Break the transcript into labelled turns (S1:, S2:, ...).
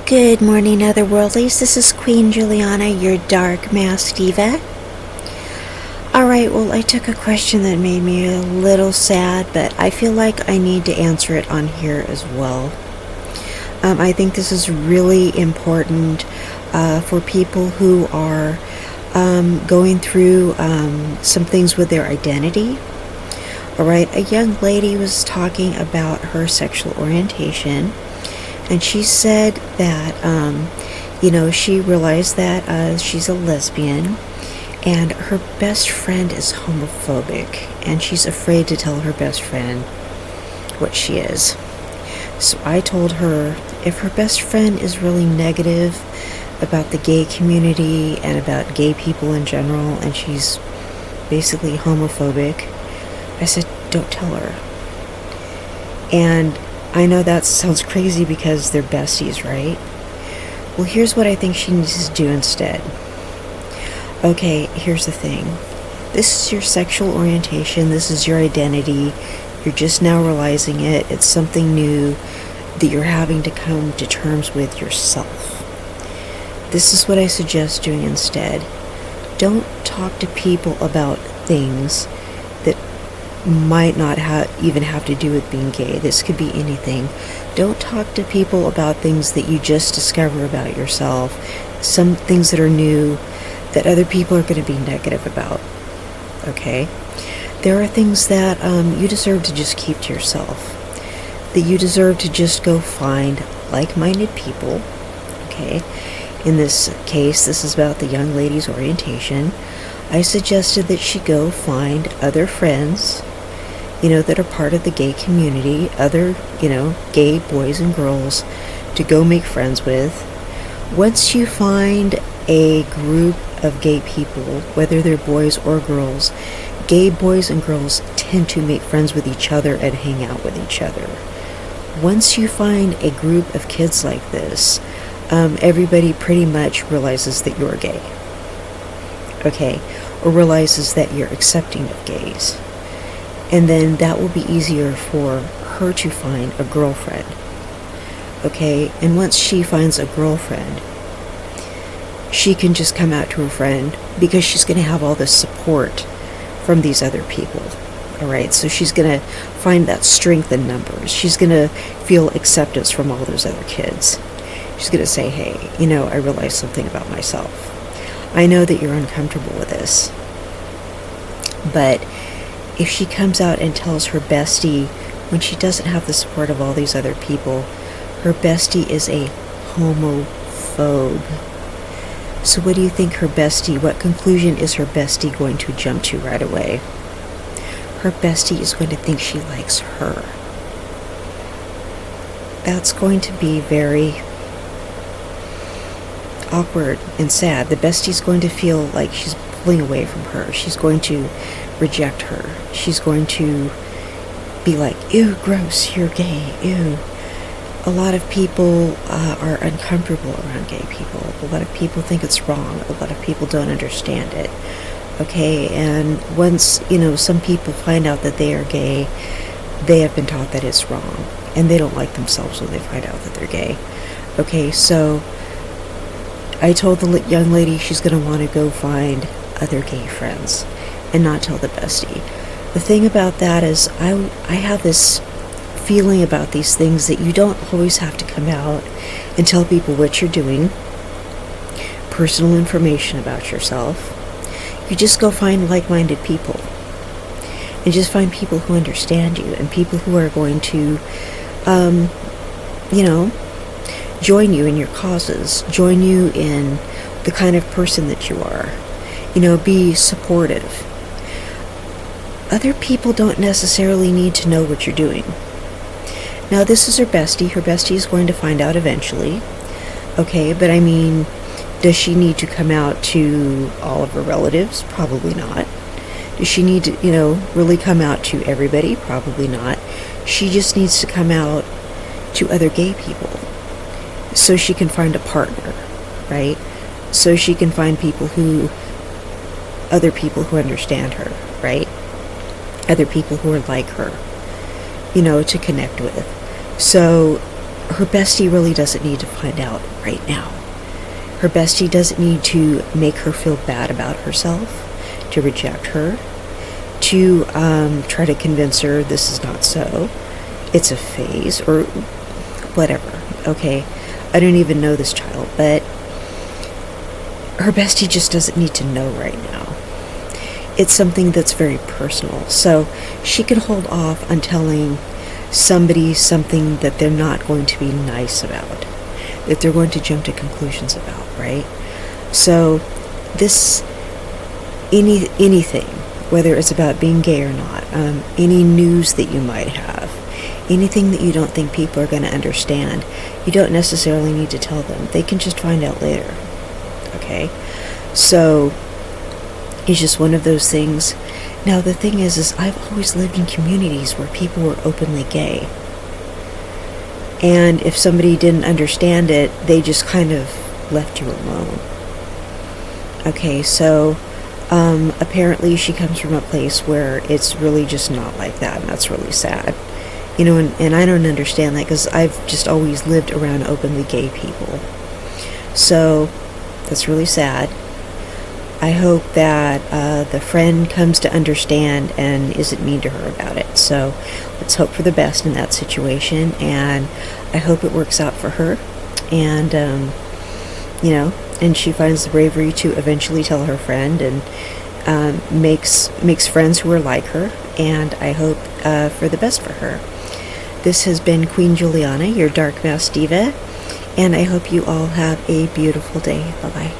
S1: Good morning, Otherworldlies. This is Queen Juliana, your dark masked diva. Alright, well, I took a question that made me a little sad, but I feel like I need to answer it on here as well. I think this is really important for people who are going through some things with their identity. Alright, a young lady was talking about her sexual orientation. And she said that, she realized that she's a lesbian and her best friend is homophobic and she's afraid to tell her best friend what she is. So I told her if her best friend is really negative about the gay community and about gay people in general and she's basically homophobic, I said, don't tell her. And I know that sounds crazy because they're besties, right? Well, here's what I think she needs to do instead. Okay, here's the thing. This is your sexual orientation. This is your identity. You're just now realizing it. It's something new that you're having to come to terms with yourself. This is what I suggest doing instead. Don't talk to people about things that might not even have to do with being gay. This could be anything. Don't talk to people about things that you just discover about yourself, some things that are new that other people are going to be negative about. Okay? There are things that you deserve to just keep to yourself, that you deserve to just go find like-minded people. Okay? In this case, this is about the young lady's orientation. I suggested that she go find other friends that are part of the gay community, other, gay boys and girls to go make friends with. Once you find a group of gay people, whether they're boys or girls, gay boys and girls tend to make friends with each other and hang out with each other. Once you find a group of kids like this, everybody pretty much realizes that you're gay. Okay? Or realizes that you're accepting of gays. And then that will be easier for her to find a girlfriend. Okay? And once she finds a girlfriend, she can just come out to her friend because she's going to have all this support from these other people. Alright? So she's going to find that strength in numbers. She's going to feel acceptance from all those other kids. She's going to say, hey, I realized something about myself. I know that you're uncomfortable with this. But if she comes out and tells her bestie, when she doesn't have the support of all these other people, her bestie is a homophobe. So what do you think what conclusion is her bestie going to jump to right away? Her bestie is going to think she likes her. That's going to be very awkward and sad. The bestie's going to feel like she's pulling away from her. She's going to reject her. She's going to be like, ew, gross, you're gay, ew. A lot of people are uncomfortable around gay people. A lot of people think it's wrong. A lot of people don't understand it. Okay, and once, some people find out that they are gay, they have been taught that it's wrong. And they don't like themselves when they find out that they're gay. Okay, so I told the young lady she's going to want to go find other gay friends and not tell the bestie. The thing about that is I have this feeling about these things that you don't always have to come out and tell people what you're doing, personal information about yourself. You just go find like-minded people and just find people who understand you and people who are going to, join you in your causes, join you in the kind of person that you are, be supportive. Other people don't necessarily need to know what you're doing. Now, this is her bestie. Her bestie is going to find out eventually. Okay, but does she need to come out to all of her relatives? Probably not. Does she need to, really come out to everybody? Probably not. She just needs to come out to other gay people so she can find a partner, right? So she can find other people who understand her, right? Other people who are like her, to connect with. So her bestie really doesn't need to find out right now. Her bestie doesn't need to make her feel bad about herself, to reject her, to try to convince her this is not so. It's a phase, or whatever, okay? I don't even know this child, but her bestie just doesn't need to know right now. It's something that's very personal, so she can hold off on telling somebody something that they're not going to be nice about, that they're going to jump to conclusions about, right? So this, anything, whether it's about being gay or not, any news that you might have, anything that you don't think people are going to understand, you don't necessarily need to tell them. They can just find out later, okay? So it's just one of those things. Now the thing is I've always lived in communities where people were openly gay, and if somebody didn't understand it, they just kind of left you alone. Okay, so apparently she comes from a place where it's really just not like that, and that's really sad. You know, and I don't understand that, because I've just always lived around openly gay people. So that's really sad. I hope that the friend comes to understand and isn't mean to her about it. So let's hope for the best in that situation, and I hope it works out for her, and you know, and she finds the bravery to eventually tell her friend, and makes friends who are like her, and I hope for the best for her. This has been Queen Juliana, your Dark Mouse Diva, and I hope you all have a beautiful day. Bye-bye.